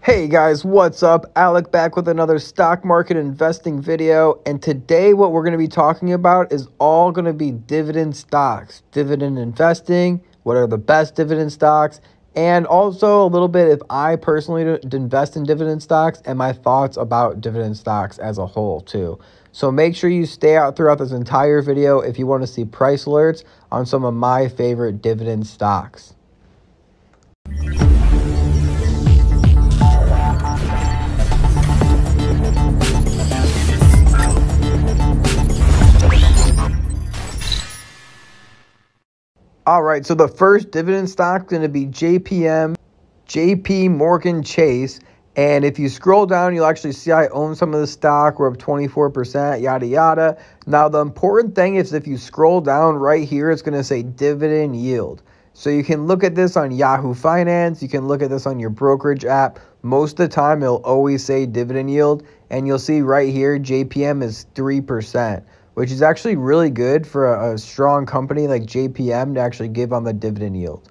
Hey guys, what's up? Alec back with another stock market investing video, and today what we're going to be talking about is all going to be dividend stocks, dividend investing, what are the best dividend stocks, and also a little bit if I personally invest in dividend stocks and my thoughts about dividend stocks as a whole too. So make sure you stay out throughout this entire video if you want to see price alerts on some of my favorite dividend stocks. All right, so the first dividend stock is going to be JP Morgan Chase. And if you scroll down, you'll actually see I own some of the stock. We're up 24%, yada, yada. Now, the important thing is if you scroll down right here, it's going to say dividend yield. So you can look at this on Yahoo Finance. You can look at this on your brokerage app. Most of the time, it'll always say dividend yield. And you'll see right here, JPM is 3%. Which is actually really good for a strong company like JPM to actually give on the dividend yield.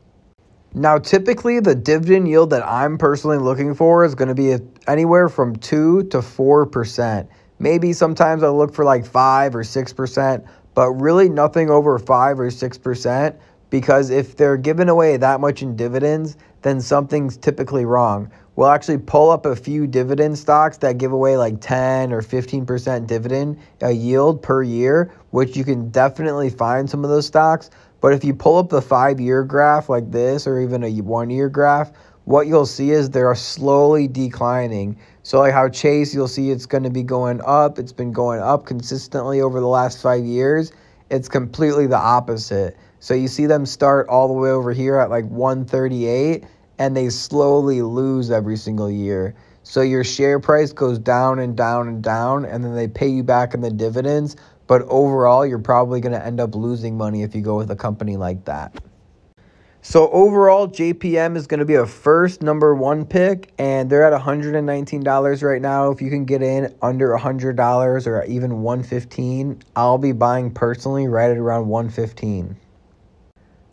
Now, typically, the dividend yield that I'm personally looking for is going to be anywhere from 2 to 4%. Maybe sometimes I'll look for like 5 or 6%, but really nothing over 5 or 6%, because if they're giving away that much in dividends, then something's typically wrong. We'll actually pull up a few dividend stocks that give away like 10 or 15% dividend yield per year, which you can definitely find some of those stocks. But if you pull up the 5-year graph like this, or even a 1-year graph, what you'll see is they're slowly declining. So like how Chase, you'll see it's going to be going up. It's been going up consistently over the last 5 years. It's completely the opposite. So you see them start all the way over here at like 138. And they slowly lose every single year. So your share price goes down and down and down, and then they pay you back in the dividends. But overall, you're probably going to end up losing money if you go with a company like that. So overall, JPM is going to be a first number one pick, and they're at $119 right now. If you can get in under $100 or even $115, I'll be buying personally right at around $115.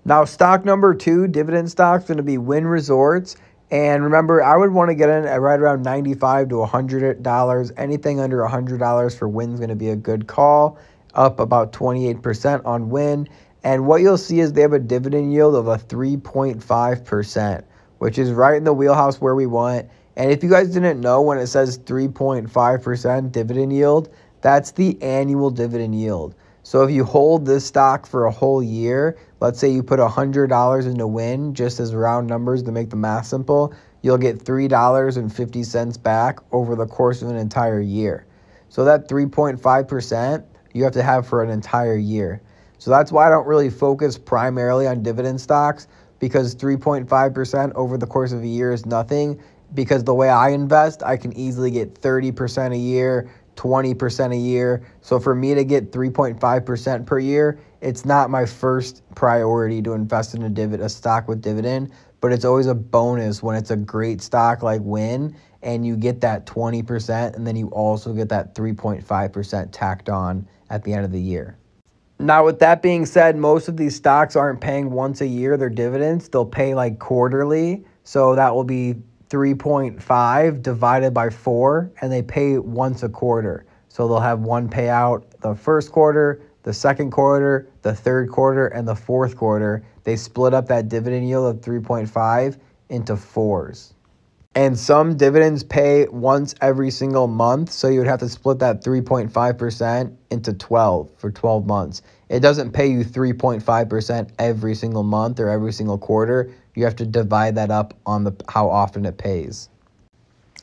Now, stock number 2, dividend stock, is going to be Wynn Resorts. And remember, I would want to get in at right around $95 to $100. Anything under $100 for Wynn is going to be a good call, up about 28% on Wynn. And what you'll see is they have a dividend yield of a 3.5%, which is right in the wheelhouse where we want. And if you guys didn't know, when it says 3.5% dividend yield, that's the annual dividend yield. So if you hold this stock for a whole year, let's say you put $100 into Wynn, just as round numbers to make the math simple, you'll get $3.50 back over the course of an entire year. So that 3.5% you have to have for an entire year. So that's why I don't really focus primarily on dividend stocks, because 3.5% over the course of a year is nothing. Because the way I invest, I can easily get 30% a year, 20% a year. So for me to get 3.5% per year, it's not my first priority to invest in a stock with dividend, but it's always a bonus when it's a great stock like Wynn and you get that 20% and then you also get that 3.5% tacked on at the end of the year. Now, with that being said, most of these stocks aren't paying once a year their dividends. They'll pay like quarterly. So that will be 3.5 divided by 4, and they pay once a quarter. So they'll have one payout the first quarter, the second quarter, the third quarter, and the fourth quarter. They split up that dividend yield of 3.5 into 4s. And some dividends pay once every single month, so you would have to split that 3.5% into 12 for 12 months. It doesn't pay you 3.5% every single month or every single quarter. You have to divide that up on how often it pays.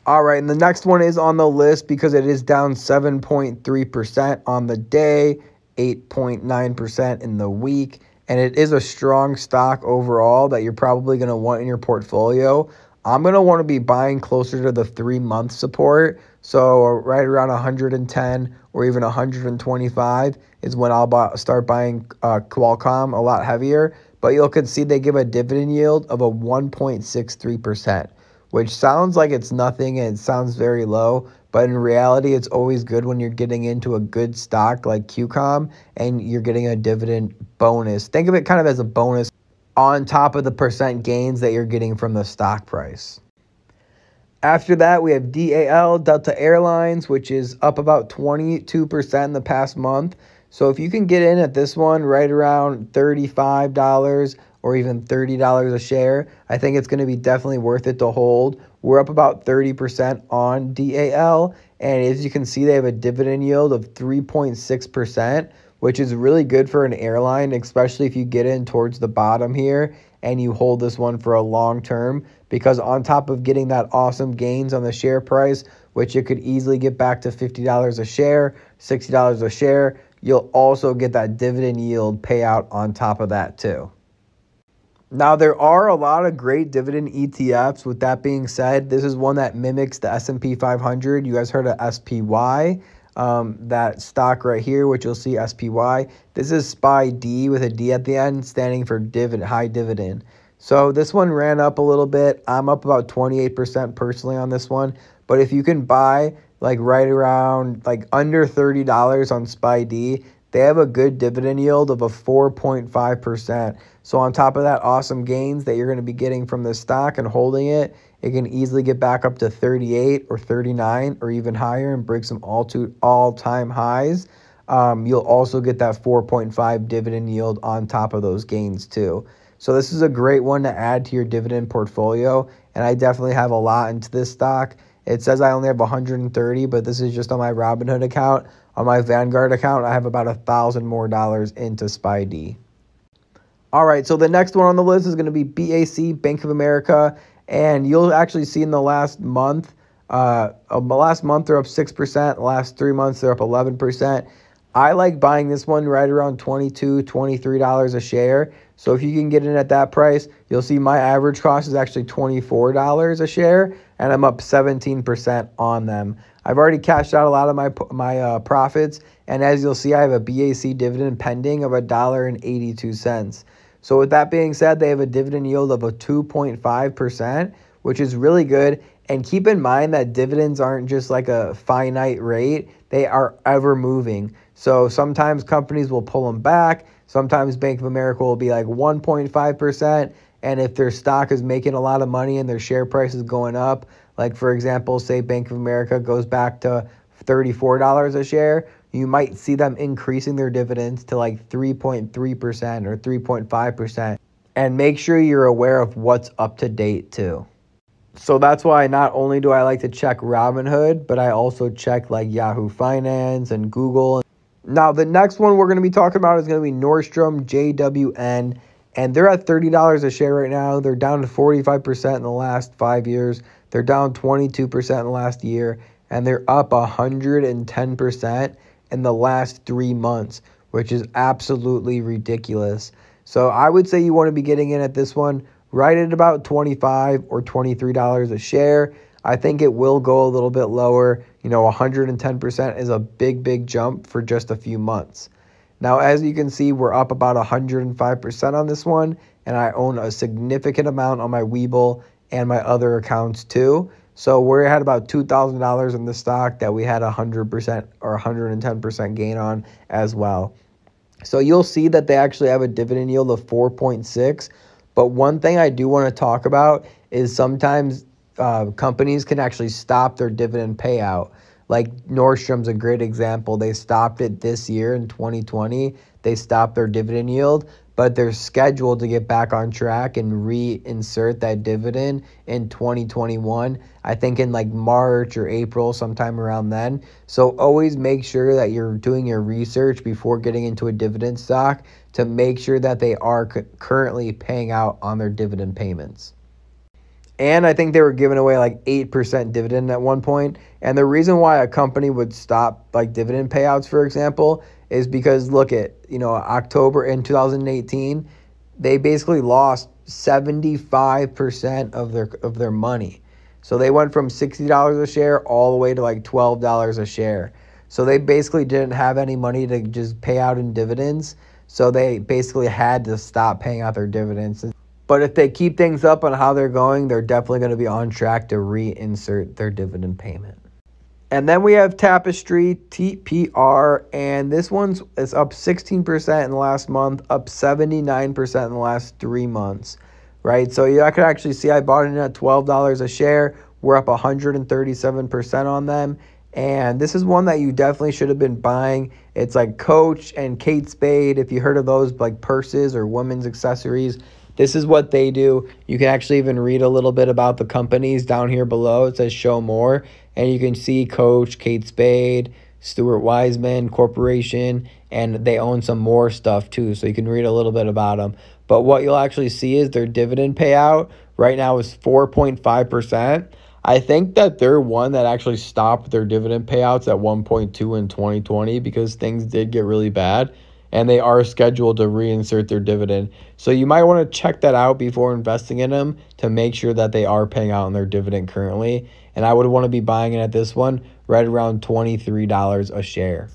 All right, and the next one is on the list because it is down 7.3% on the day, 8.9% in the week, and it is a strong stock overall that you're probably going to want in your portfolio. I'm going to want to be buying closer to the 3-month support. So right around 110 or even 125 is when I'll start buying Qualcomm a lot heavier. But you can see they give a dividend yield of a 1.63%, which sounds like it's nothing and it sounds very low. But in reality, it's always good when you're getting into a good stock like Qualcomm and you're getting a dividend bonus. Think of it kind of as a bonus on top of the percent gains that you're getting from the stock price. After that, we have DAL, Delta Airlines, which is up about 22% in the past month. So if you can get in at this one right around $35 or even $30 a share, I think it's going to be definitely worth it to hold. We're up about 30% on DAL. And as you can see, they have a dividend yield of 3.6%, which is really good for an airline, especially if you get in towards the bottom here and you hold this one for a long term, because on top of getting that awesome gains on the share price, which it could easily get back to $50 a share, $60 a share, you'll also get that dividend yield payout on top of that too. Now, there are a lot of great dividend ETFs. With that being said, this is one that mimics the S&P 500. You guys heard of SPY, that stock right here, which you'll see SPY. This is SPY-D with a D at the end, standing for high dividend. So this one ran up a little bit. I'm up about 28% personally on this one. But if you can buy like right around like under $30 on SPY-D, they have a good dividend yield of a 4.5%. So on top of that awesome gains that you're going to be getting from this stock and holding it, it can easily get back up to 38 or 39 or even higher and break some all-time highs. You'll also get that 4.5 dividend yield on top of those gains too. So this is a great one to add to your dividend portfolio, and I definitely have a lot into this stock. It says I only have 130, but this is just on my Robinhood account. On my Vanguard account, I have about $1,000 more into SPY-D. All right, so the next one on the list is going to be BAC, Bank of America, and you'll actually see in the last month, they're up 6%. The last 3 months, they're up 11%. I like buying this one right around $22, $23 a share. So if you can get in at that price, you'll see my average cost is actually $24 a share, and I'm up 17% on them. I've already cashed out a lot of my profits, and as you'll see, I have a BAC dividend pending of $1.82. So with that being said, they have a dividend yield of a 2.5%, which is really good. And keep in mind that dividends aren't just like a finite rate. They are ever moving. So sometimes companies will pull them back. Sometimes Bank of America will be like 1.5%. And if their stock is making a lot of money and their share price is going up, like for example, say Bank of America goes back to $34 a share, you might see them increasing their dividends to like 3.3% or 3.5%. And make sure you're aware of what's up to date too. So that's why not only do I like to check Robinhood, but I also check like Yahoo Finance and Google. Now, the next one we're going to be talking about is going to be Nordstrom, JWN, and they're at $30 a share right now. They're down to 45% in the last 5 years. They're down 22% in the last year, and they're up 110% in the last 3 months, which is absolutely ridiculous. So I would say you want to be getting in at this one right at about $25 or $23 a share. I think it will go a little bit lower. 110% is a big jump for just a few months. Now, as you can see, we're up about 105% on this one, and I own a significant amount on my Webull and my other accounts too. So we're at about $2,000 in the stock that we had 100% or 110% gain on as well. So you'll see that they actually have a dividend yield of 4.6. But one thing I do want to talk about is sometimes companies can actually stop their dividend payout. Like Nordstrom's a great example. They stopped it this year in 2020. They stopped their dividend yield, but they're scheduled to get back on track and reinsert that dividend in 2021. I think in like March or April, sometime around then. So always make sure that you're doing your research before getting into a dividend stock to make sure that they are currently paying out on their dividend payments. And I think they were giving away like 8% dividend at one point. And the reason why a company would stop like dividend payouts, for example, is because look at, October in 2018, they basically lost 75% of their money. So they went from $60 a share all the way to like $12 a share. So they basically didn't have any money to just pay out in dividends. So they basically had to stop paying out their dividends. But if they keep things up on how they're going, they're definitely going to be on track to reinsert their dividend payment. And then we have Tapestry, TPR, and this one's is up 16% in the last month, up 79% in the last 3 months, right? So I could actually see I bought it at $12 a share. We're up 137% on them. And this is one that you definitely should have been buying. It's like Coach and Kate Spade. If you heard of those, like purses or women's accessories, this is what they do. You can actually even read a little bit about the companies down here below. It says show more. And you can see Coach, Kate Spade, Stuart Weitzman Corporation, and they own some more stuff too. So you can read a little bit about them. But what you'll actually see is their dividend payout right now is 4.5%. I think that they're one that actually stopped their dividend payouts at 1.2 in 2020 because things did get really bad, and they are scheduled to reinsert their dividend. So you might want to check that out before investing in them to make sure that they are paying out on their dividend currently. And I would want to be buying it at this one right around $23 a share.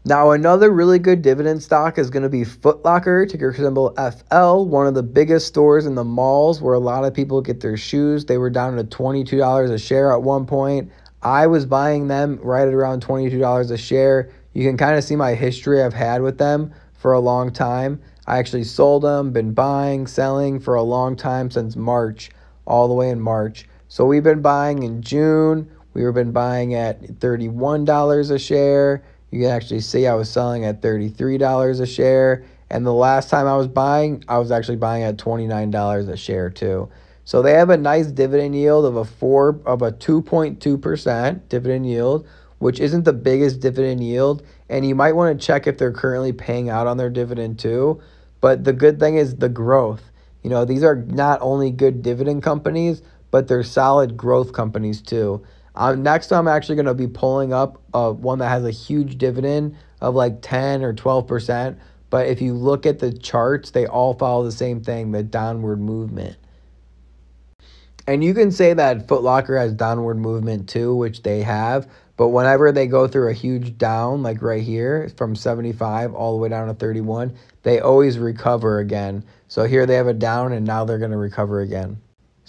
Now, another really good dividend stock is going to be Foot Locker, ticker symbol FL, one of the biggest stores in the malls where a lot of people get their shoes. They were down to $22 a share at one point. I was buying them right at around $22 a share. You can kind of see my history I've had with them for a long time. I actually sold them, been buying, selling for a long time since March, all the way in March. So we've been buying in June. We've been buying at $31 a share. You can actually see I was selling at $33 a share. And the last time I was buying, I was actually buying at $29 a share too. So they have a nice dividend yield of a 2.2% dividend yield, which isn't the biggest dividend yield. And you might want to check if they're currently paying out on their dividend too. But the good thing is the growth. You know, these are not only good dividend companies, but they're solid growth companies too. Next, I'm actually going to be pulling up one that has a huge dividend of like 10 or 12%. But if you look at the charts, they all follow the same thing, the downward movement. And you can say that Foot Locker has downward movement too, which they have. But whenever they go through a huge down, like right here, from 75 all the way down to 31, they always recover again. So here they have a down, and now they're going to recover again.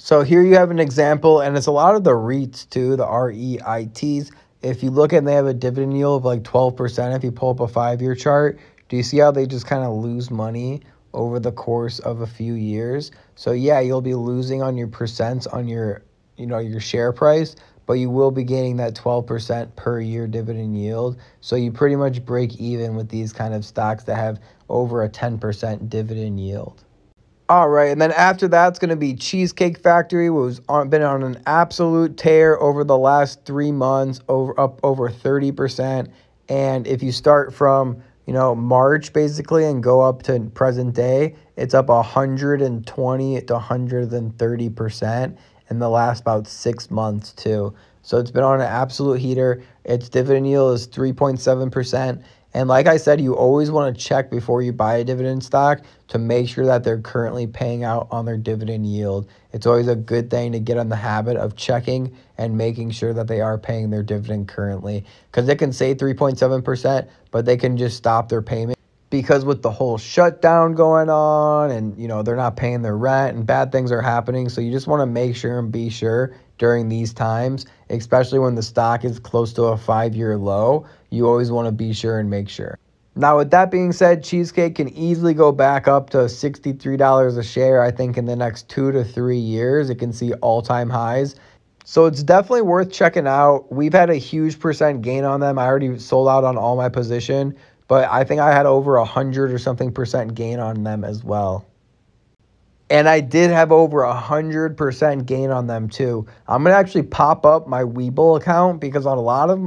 So here you have an example, and it's a lot of the REITs too, the REITs. If you look at, they have a dividend yield of like 12%. If you pull up a 5-year chart, do you see how they just kind of lose money over the course of a few years? So yeah, you'll be losing on your percents on your, your share price, but you will be gaining that 12% per year dividend yield. So you pretty much break even with these kind of stocks that have over a 10% dividend yield. All right, and then after that, it's going to be Cheesecake Factory, which has been on an absolute tear over the last 3 months, up over 30%. And if you start from, March basically and go up to present day, it's up 120 to 130% in the last about 6 months too. So it's been on an absolute heater. Its dividend yield is 3.7%. And like I said, you always want to check before you buy a dividend stock to make sure that they're currently paying out on their dividend yield. It's always a good thing to get in the habit of checking and making sure that they are paying their dividend currently. Because they can say 3.7%, but they can just stop their payment. Because with the whole shutdown going on and, they're not paying their rent and bad things are happening. So you just want to make sure and be sure during these times, especially when the stock is close to a 5-year low, you always want to be sure and make sure. Now, with that being said, Cheesecake can easily go back up to $63 a share. I think in the next 2 to 3 years, it can see all-time highs. So it's definitely worth checking out. We've had a huge percent gain on them. I already sold out on all my position, but I think I had over 100 or something percent gain on them as well. And I did have over 100% gain on them too. I'm going to actually pop up my Webull account because on a lot of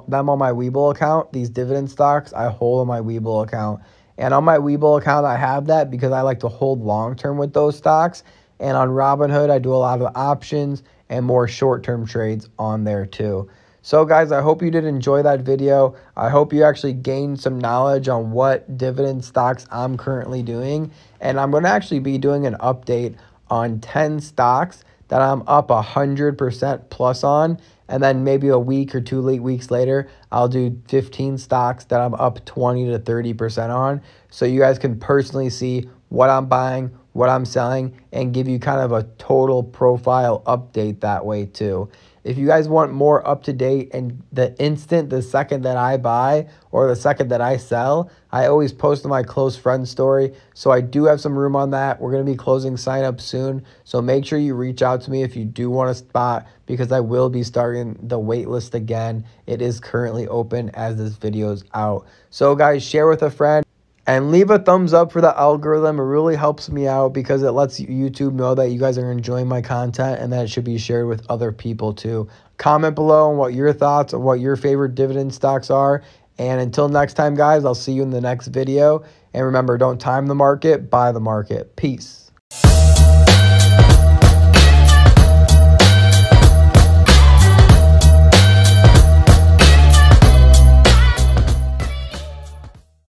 them on my Webull account, these dividend stocks, I hold on my Webull account. And on my Webull account, I have that because I like to hold long-term with those stocks. And on Robinhood, I do a lot of options and more short-term trades on there too. So guys, I hope you did enjoy that video. I hope you actually gained some knowledge on what dividend stocks I'm currently doing. And I'm going to actually be doing an update on 10 stocks that I'm up 100% plus on. And then maybe a week or 2 weeks later, I'll do 15 stocks that I'm up 20 to 30% on. So you guys can personally see what I'm buying, what I'm selling, and give you kind of a total profile update that way too. If you guys want more up to date and the second that I buy or the second that I sell, I always post in my close friend story. So I do have some room on that. We're going to be closing sign up soon. So make sure you reach out to me if you do want a spot, because I will be starting the wait list again. It is currently open as this video is out. So guys, share with a friend. And leave a thumbs up for the algorithm. It really helps me out because it lets YouTube know that you guys are enjoying my content and that it should be shared with other people too. Comment below on what your thoughts on what your favorite dividend stocks are. And until next time, guys, I'll see you in the next video. And remember, don't time the market, buy the market. Peace.